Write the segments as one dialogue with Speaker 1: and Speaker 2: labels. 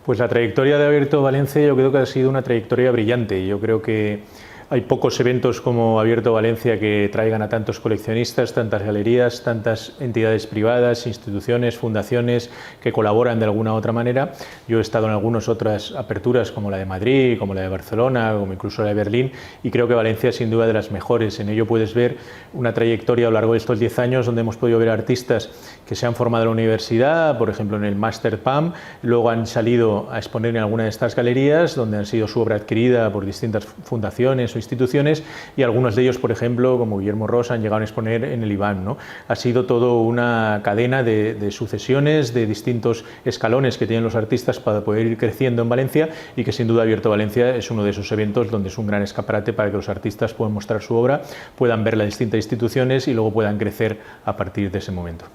Speaker 1: Pues la trayectoria de Abierto Valencia yo creo que ha sido una trayectoria brillante. Yo creo que hay pocos eventos como Abierto Valencia que traigan a tantos coleccionistas, tantas galerías, tantas entidades privadas, instituciones, fundaciones que colaboran de alguna u otra manera. Yo he estado en algunas otras aperturas como la de Madrid, como la de Barcelona, como incluso la de Berlín, y creo que Valencia es sin duda de las mejores. En ello puedes ver una trayectoria a lo largo de estos 10 años donde hemos podido ver artistas que se han formado en la universidad, por ejemplo en el Master PAM, luego han salido a exponer en alguna de estas galerías donde han sido su obra adquirida por distintas fundaciones o instituciones, y algunos de ellos, por ejemplo, como Guillermo Ros, han llegado a exponer en el IBAM, ¿no? Ha sido todo una cadena de sucesiones, de distintos escalones que tienen los artistas para poder ir creciendo en Valencia, y que sin duda Abierto Valencia es uno de esos eventos donde es un gran escaparate para que los artistas puedan mostrar su obra, puedan ver las distintas instituciones y luego puedan crecer a partir de ese momento.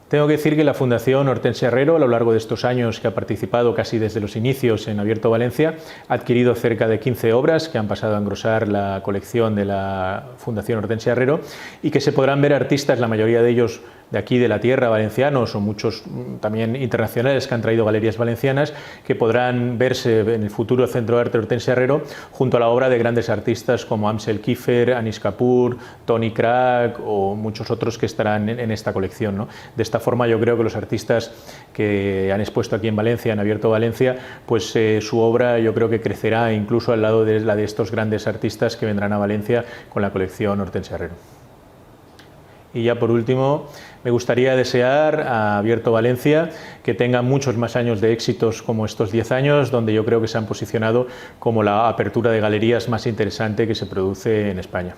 Speaker 1: Tengo que decir que la Fundación Hortensia Herrero, a lo largo de estos años que ha participado casi desde los inicios en Abierto Valencia, ha adquirido cerca de 15 obras que han pasado a engrosar la colección de la Fundación Hortensia Herrero, y que se podrán ver artistas, la mayoría de ellos de aquí de la tierra, valencianos, o muchos también internacionales que han traído galerías valencianas, que podrán verse en el futuro Centro de Arte Hortensia Herrero junto a la obra de grandes artistas como Amsel Kiefer, Anish Kapoor, Tony Crack o muchos otros que estarán en esta colección, ¿no? De esta forma yo creo que los artistas que han expuesto aquí en Valencia, en Abierto Valencia, pues su obra yo creo que crecerá incluso al lado de la de estos grandes artistas que vendrán a Valencia con la colección Hortensia Herrero. Y ya por último, me gustaría desear a Abierto Valencia que tenga muchos más años de éxitos como estos 10 años, donde yo creo que se han posicionado como la apertura de galerías más interesante que se produce en España.